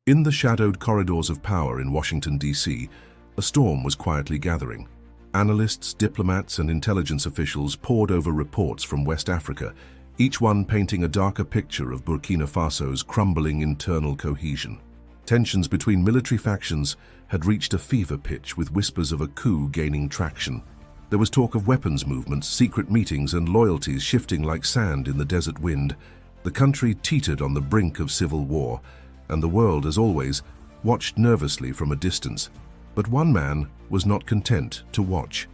In the shadowed corridors of power in Washington, D.C., a storm was quietly gathering. Analysts, diplomats, and intelligence officials pored over reports from West Africa, each one painting a darker picture of Burkina Faso's crumbling internal cohesion. Tensions between military factions had reached a fever pitch, with whispers of a coup gaining traction. There was talk of weapons movements, secret meetings, and loyalties shifting like sand in the desert wind. The country teetered on the brink of civil war, and the world, as always, watched nervously from a distance. But one man was not content to watch.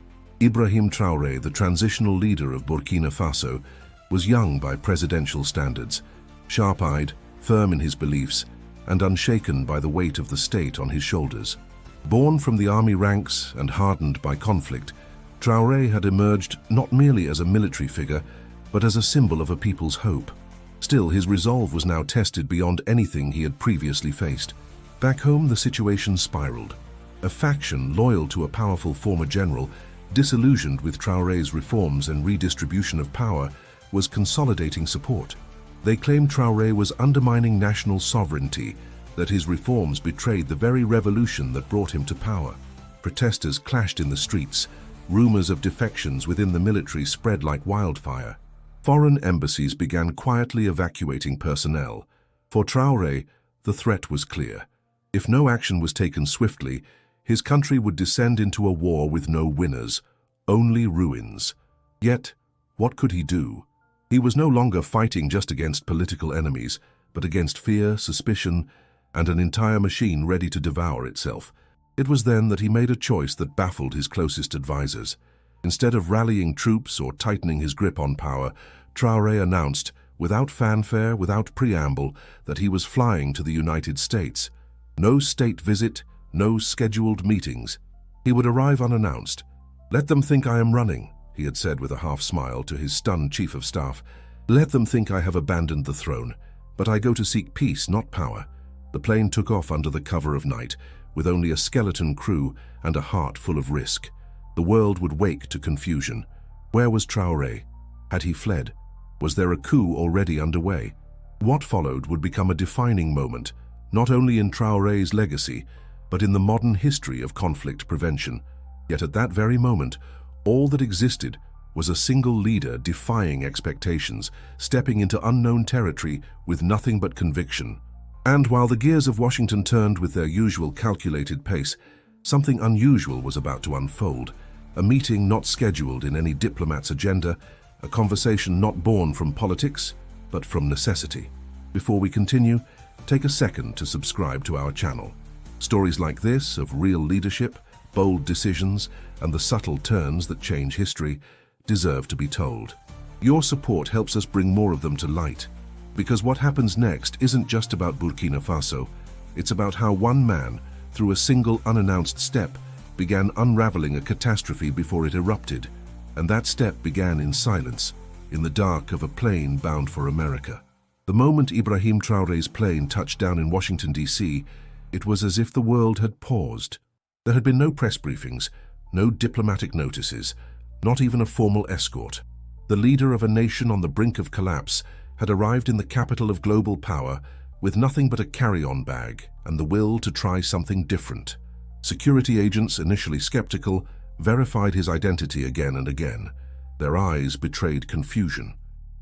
Ibrahim Traoré, the transitional leader of Burkina Faso, was young by presidential standards, sharp-eyed, firm in his beliefs, and unshaken by the weight of the state on his shoulders. Born from the army ranks and hardened by conflict, Traoré had emerged not merely as a military figure, but as a symbol of a people's hope. Still, his resolve was now tested beyond anything he had previously faced. Back home, the situation spiraled. A faction loyal to a powerful former general, disillusioned with Traoré's reforms and redistribution of power, was consolidating support. They claimed Traoré was undermining national sovereignty, that his reforms betrayed the very revolution that brought him to power. Protesters clashed in the streets. Rumors of defections within the military spread like wildfire. Foreign embassies began quietly evacuating personnel. For Traoré, the threat was clear. If no action was taken swiftly, his country would descend into a war with no winners, only ruins. Yet, what could he do? He was no longer fighting just against political enemies, but against fear, suspicion, and an entire machine ready to devour itself. It was then that he made a choice that baffled his closest advisors. Instead of rallying troops or tightening his grip on power, Traoré announced, without fanfare, without preamble, that he was flying to the United States. No state visit, no scheduled meetings. He would arrive unannounced. "Let them think I am running," he had said with a half-smile to his stunned chief of staff. "Let them think I have abandoned the throne, but I go to seek peace, not power." The plane took off under the cover of night, with only a skeleton crew and a heart full of risk. The world would wake to confusion. Where was Traoré? Had he fled? Was there a coup already underway? What followed would become a defining moment, not only in Traoré's legacy, but in the modern history of conflict prevention. Yet at that very moment, all that existed was a single leader defying expectations, stepping into unknown territory with nothing but conviction. And while the gears of Washington turned with their usual calculated pace, something unusual was about to unfold. A meeting not scheduled in any diplomat's agenda, a conversation not born from politics, but from necessity. Before we continue, take a second to subscribe to our channel. Stories like this, of real leadership, bold decisions, and the subtle turns that change history, deserve to be told. Your support helps us bring more of them to light. Because what happens next isn't just about Burkina Faso. It's about how one man, through a single unannounced step, began unraveling a catastrophe before it erupted. And that step began in silence, in the dark of a plane bound for America. The moment Ibrahim Traoré's plane touched down in Washington, D.C., it was as if the world had paused. There had been no press briefings, no diplomatic notices, not even a formal escort. The leader of a nation on the brink of collapse had arrived in the capital of global power with nothing but a carry-on bag and the will to try something different. Security agents, initially skeptical, verified his identity again and again. Their eyes betrayed confusion.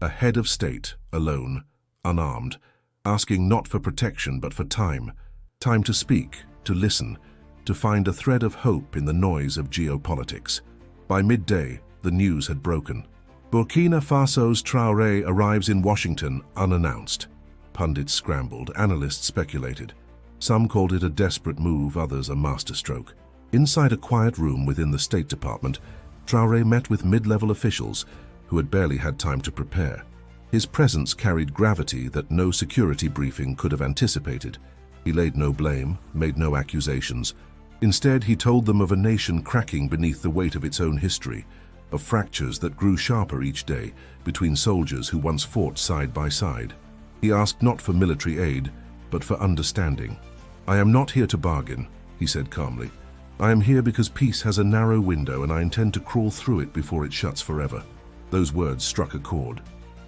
A head of state, alone, unarmed, asking not for protection but for time. Time to speak, to listen, to find a thread of hope in the noise of geopolitics. By midday, the news had broken. Burkina Faso's Traoré arrives in Washington unannounced. Pundits scrambled, analysts speculated. Some called it a desperate move, others a masterstroke. Inside a quiet room within the State Department, Traoré met with mid-level officials who had barely had time to prepare. His presence carried gravity that no security briefing could have anticipated. He laid no blame, made no accusations. Instead, he told them of a nation cracking beneath the weight of its own history, of fractures that grew sharper each day between soldiers who once fought side by side. He asked not for military aid, but for understanding. "I am not here to bargain," he said calmly. "I am here because peace has a narrow window and I intend to crawl through it before it shuts forever." Those words struck a chord.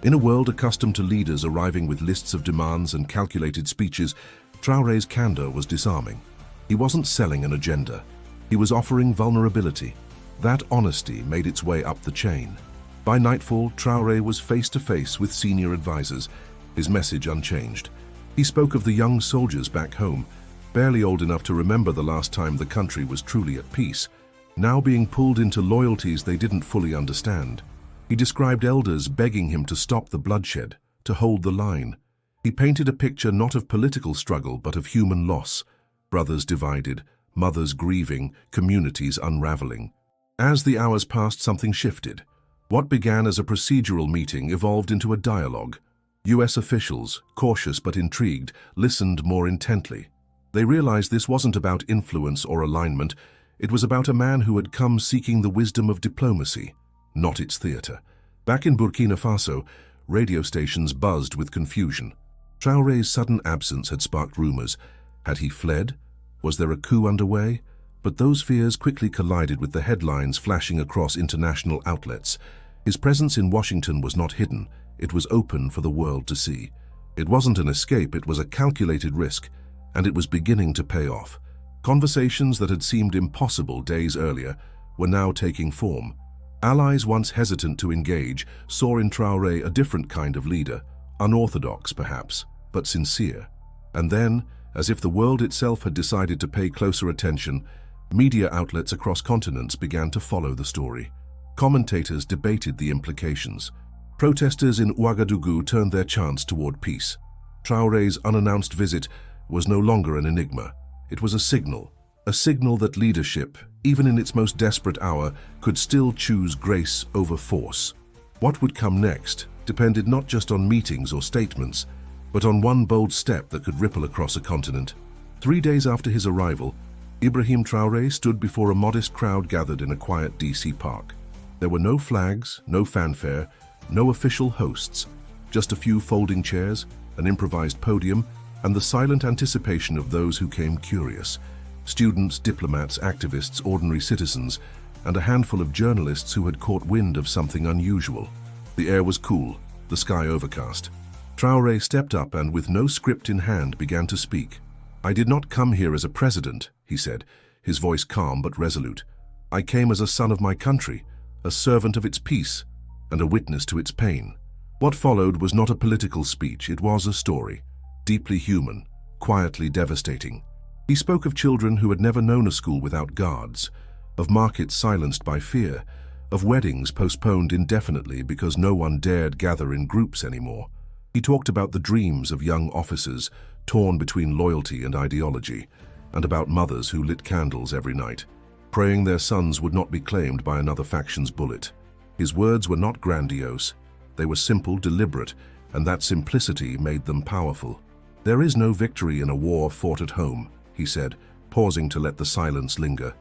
In a world accustomed to leaders arriving with lists of demands and calculated speeches, Traoré's candor was disarming. He wasn't selling an agenda. He was offering vulnerability. That honesty made its way up the chain. By nightfall, Traoré was face to face with senior advisors, his message unchanged. He spoke of the young soldiers back home, barely old enough to remember the last time the country was truly at peace, now being pulled into loyalties they didn't fully understand. He described elders begging him to stop the bloodshed, to hold the line. He painted a picture not of political struggle but of human loss, brothers divided, mothers grieving, communities unraveling. As the hours passed, something shifted. What began as a procedural meeting evolved into a dialogue. US officials, cautious but intrigued, listened more intently. They realized this wasn't about influence or alignment. It was about a man who had come seeking the wisdom of diplomacy, not its theater. Back in Burkina Faso, radio stations buzzed with confusion. Traoré's sudden absence had sparked rumors. Had he fled? Was there a coup underway? But those fears quickly collided with the headlines flashing across international outlets. His presence in Washington was not hidden. It was open for the world to see. It wasn't an escape, it was a calculated risk, and it was beginning to pay off. Conversations that had seemed impossible days earlier were now taking form. Allies once hesitant to engage saw in Traoré a different kind of leader, unorthodox perhaps, but sincere. And then, as if the world itself had decided to pay closer attention, media outlets across continents began to follow the story. Commentators debated the implications. Protesters in Ouagadougou turned their chants toward peace. Traoré's unannounced visit was no longer an enigma. It was a signal that leadership, even in its most desperate hour, could still choose grace over force. What would come next depended not just on meetings or statements, but on one bold step that could ripple across a continent. 3 days after his arrival, Ibrahim Traoré stood before a modest crowd gathered in a quiet DC park. There were no flags, no fanfare, no official hosts, just a few folding chairs, an improvised podium, and the silent anticipation of those who came curious. Students, diplomats, activists, ordinary citizens, and a handful of journalists who had caught wind of something unusual. The air was cool, the sky overcast. Traoré stepped up and, with no script in hand, began to speak. "I did not come here as a president," he said, his voice calm but resolute. "I came as a son of my country, a servant of its peace, and a witness to its pain." What followed was not a political speech, it was a story, deeply human, quietly devastating. He spoke of children who had never known a school without guards, of markets silenced by fear, of weddings postponed indefinitely because no one dared gather in groups anymore. He talked about the dreams of young officers torn between loyalty and ideology, and about mothers who lit candles every night, praying their sons would not be claimed by another faction's bullet. His words were not grandiose. They were simple, deliberate, and that simplicity made them powerful. "There is no victory in a war fought at home," he said, pausing to let the silence linger.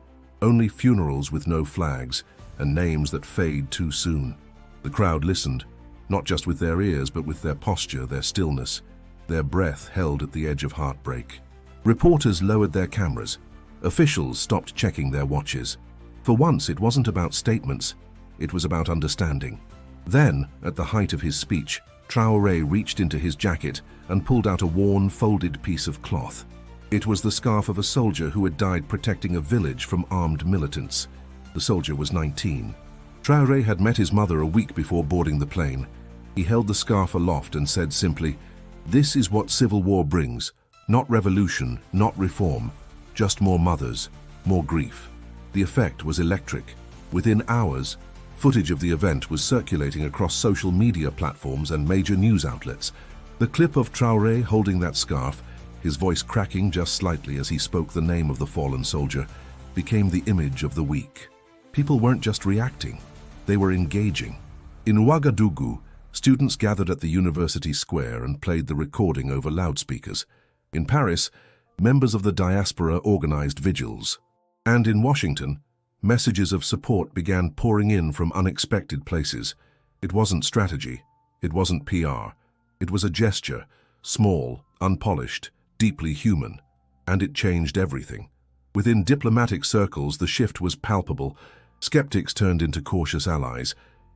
"Only funerals with no flags, and names that fade too soon." The crowd listened, not just with their ears, but with their posture, their stillness, their breath held at the edge of heartbreak. Reporters lowered their cameras. Officials stopped checking their watches. For once, it wasn't about statements, it was about understanding. Then, at the height of his speech, Traoré reached into his jacket and pulled out a worn, folded piece of cloth. It was the scarf of a soldier who had died protecting a village from armed militants. The soldier was 19. Traoré had met his mother a week before boarding the plane. He held the scarf aloft and said simply, "This is what civil war brings. Not revolution, not reform. Just more mothers, more grief." The effect was electric. Within hours, footage of the event was circulating across social media platforms and major news outlets. The clip of Traoré holding that scarf, his voice cracking just slightly as he spoke the name of the fallen soldier, became the image of the week. People weren't just reacting, they were engaging. In Ouagadougou, students gathered at the university square and played the recording over loudspeakers. In Paris, members of the diaspora organized vigils. And in Washington, messages of support began pouring in from unexpected places. It wasn't strategy, it wasn't PR. It was a gesture, small, unpolished, deeply human, and it changed everything. Within diplomatic circles, the shift was palpable. Skeptics turned into cautious allies.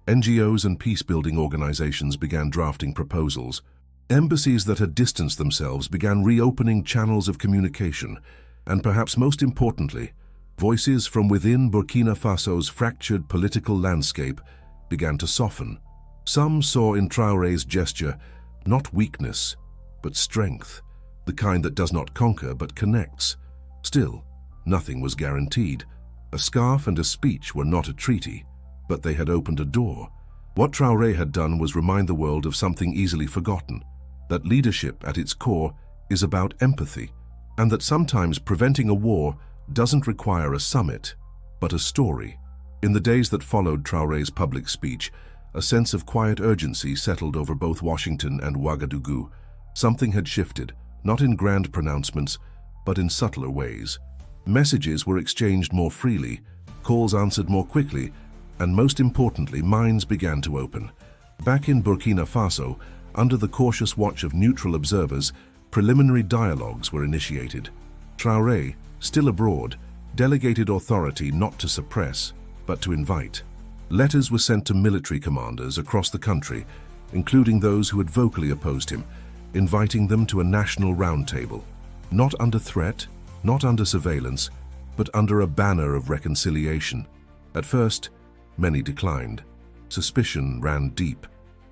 NGOs and peace-building organizations began drafting proposals. Embassies that had distanced themselves began reopening channels of communication, and perhaps most importantly, voices from within Burkina Faso's fractured political landscape began to soften. Some saw in Traoré's gesture not weakness, but strength, the kind that does not conquer but connects. Still, nothing was guaranteed. A scarf and a speech were not a treaty, but they had opened a door. What Traoré had done was remind the world of something easily forgotten, that leadership at its core is about empathy, and that sometimes preventing a war doesn't require a summit, but a story. In the days that followed Traoré's public speech, a sense of quiet urgency settled over both Washington and Ouagadougou. Something had shifted, not in grand pronouncements, but in subtler ways. Messages were exchanged more freely, calls answered more quickly, and most importantly, minds began to open. Back in Burkina Faso, under the cautious watch of neutral observers, preliminary dialogues were initiated. Traoré, still abroad, delegated authority not to suppress, but to invite. Letters were sent to military commanders across the country, including those who had vocally opposed him, inviting them to a national roundtable, not under threat, not under surveillance, but under a banner of reconciliation. At first, many declined. Suspicion ran deep.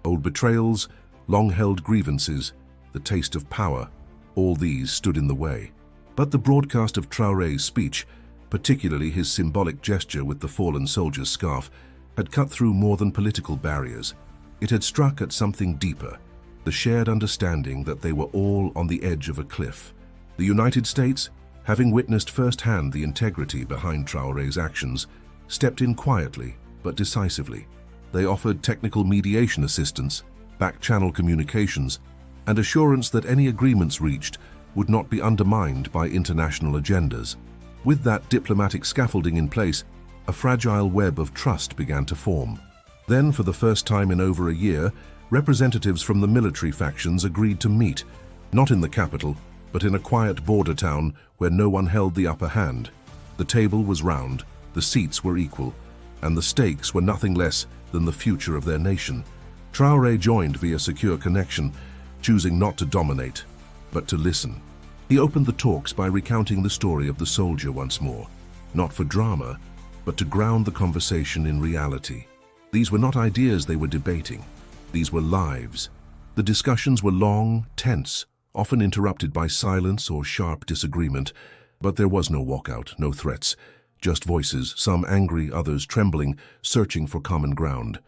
Old betrayals, long-held grievances, the taste of power, all these stood in the way. But the broadcast of Traoré's speech, particularly his symbolic gesture with the fallen soldier's scarf, had cut through more than political barriers. It had struck at something deeper, the shared understanding that they were all on the edge of a cliff. The United States, having witnessed firsthand the integrity behind Traoré's actions, stepped in quietly but decisively. They offered technical mediation assistance, back-channel communications, and assurance that any agreements reached would not be undermined by international agendas. With that diplomatic scaffolding in place, a fragile web of trust began to form. Then, for the first time in over a year, representatives from the military factions agreed to meet, not in the capital, but in a quiet border town where no one held the upper hand. The table was round, the seats were equal, and the stakes were nothing less than the future of their nation. Traoré joined via secure connection, choosing not to dominate, but to listen. He opened the talks by recounting the story of the soldier once more, not for drama, but to ground the conversation in reality. These were not ideas they were debating. These were lives. The discussions were long, tense, often interrupted by silence or sharp disagreement, but there was no walkout, no threats, just voices, some angry, others trembling, searching for common ground.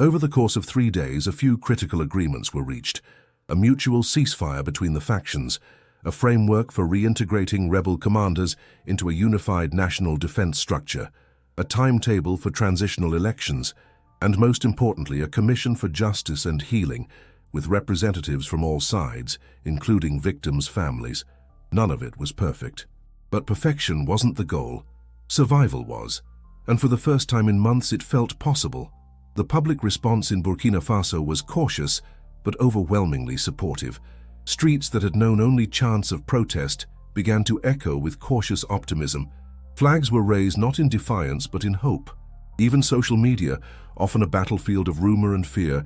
Over the course of 3 days, a few critical agreements were reached. A mutual ceasefire between the factions, a framework for reintegrating rebel commanders into a unified national defense structure, a timetable for transitional elections, and most importantly, a commission for justice and healing, with representatives from all sides, including victims' families. None of it was perfect. But perfection wasn't the goal. Survival was. And for the first time in months, it felt possible. The public response in Burkina Faso was cautious, but overwhelmingly supportive. Streets that had known only chants of protest began to echo with cautious optimism. Flags were raised not in defiance but in hope. Even social media, often a battlefield of rumor and fear,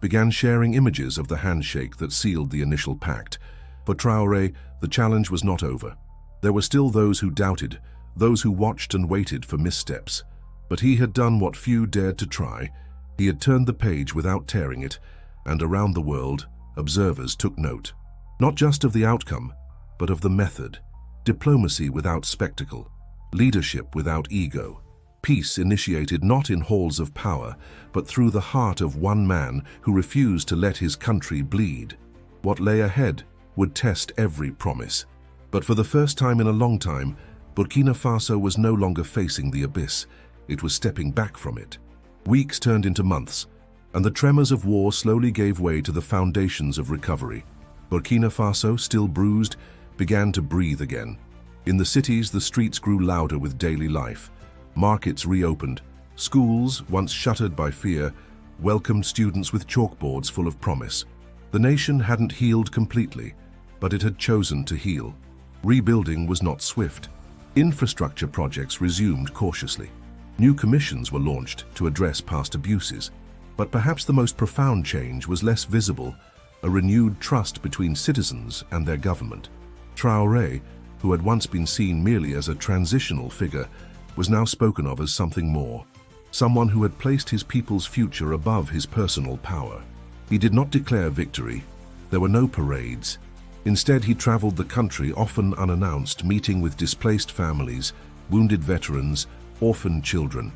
began sharing images of the handshake that sealed the initial pact. For Traoré, the challenge was not over. There were still those who doubted, those who watched and waited for missteps. But he had done what few dared to try. He had turned the page without tearing it, and around the world, observers took note. Not just of the outcome, but of the method. Diplomacy without spectacle. Leadership without ego. Peace initiated not in halls of power, but through the heart of one man who refused to let his country bleed. What lay ahead would test every promise. But for the first time in a long time, Burkina Faso was no longer facing the abyss. It was stepping back from it. Weeks turned into months, and the tremors of war slowly gave way to the foundations of recovery. Burkina Faso, still bruised, began to breathe again. In the cities, the streets grew louder with daily life. Markets reopened. Schools, once shuttered by fear, welcomed students with chalkboards full of promise. The nation hadn't healed completely, but it had chosen to heal. Rebuilding was not swift. Infrastructure projects resumed cautiously. New commissions were launched to address past abuses. But perhaps the most profound change was less visible, a renewed trust between citizens and their government. Traoré, who had once been seen merely as a transitional figure, was now spoken of as something more, someone who had placed his people's future above his personal power. He did not declare victory. There were no parades. Instead, he traveled the country, often unannounced, meeting with displaced families, wounded veterans, orphaned children.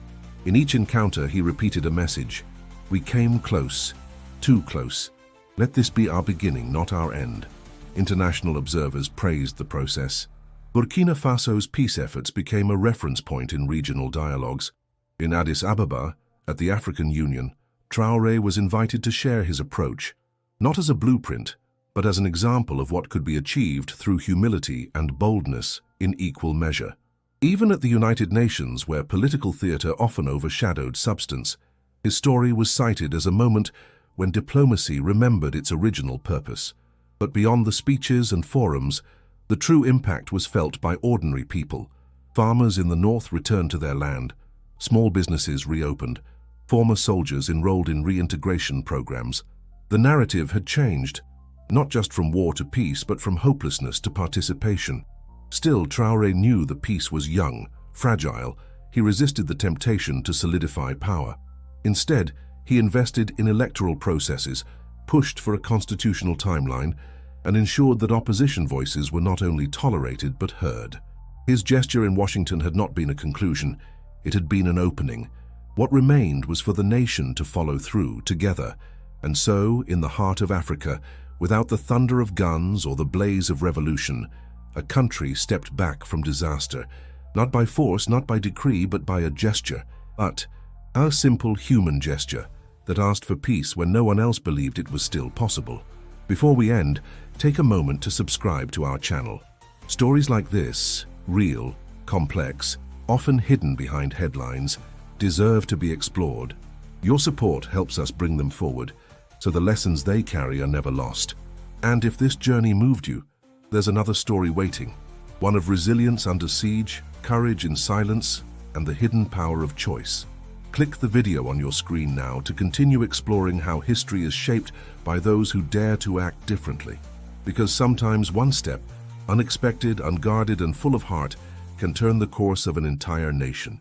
In each encounter, he repeated a message: "We came close, too close. Let this be our beginning, not our end." International observers praised the process. Burkina Faso's peace efforts became a reference point in regional dialogues. In Addis Ababa, at the African Union, Traoré was invited to share his approach, not as a blueprint, but as an example of what could be achieved through humility and boldness in equal measure. Even at the United Nations, where political theater often overshadowed substance, his story was cited as a moment when diplomacy remembered its original purpose. But beyond the speeches and forums, the true impact was felt by ordinary people. Farmers in the north returned to their land, small businesses reopened, former soldiers enrolled in reintegration programs. The narrative had changed, not just from war to peace, but from hopelessness to participation. Still, Traoré knew the peace was young, fragile. He resisted the temptation to solidify power. Instead, he invested in electoral processes, pushed for a constitutional timeline, and ensured that opposition voices were not only tolerated but heard. His gesture in Washington had not been a conclusion, it had been an opening. What remained was for the nation to follow through together. And so, in the heart of Africa, without the thunder of guns or the blaze of revolution, a country stepped back from disaster, not by force, not by decree, but by a gesture. But a simple human gesture that asked for peace when no one else believed it was still possible. Before we end, take a moment to subscribe to our channel. Stories like this, real, complex, often hidden behind headlines, deserve to be explored. Your support helps us bring them forward, so the lessons they carry are never lost. And if this journey moved you, there's another story waiting, one of resilience under siege, courage in silence, and the hidden power of choice. Click the video on your screen now to continue exploring how history is shaped by those who dare to act differently. Because sometimes one step, unexpected, unguarded, and full of heart, can turn the course of an entire nation.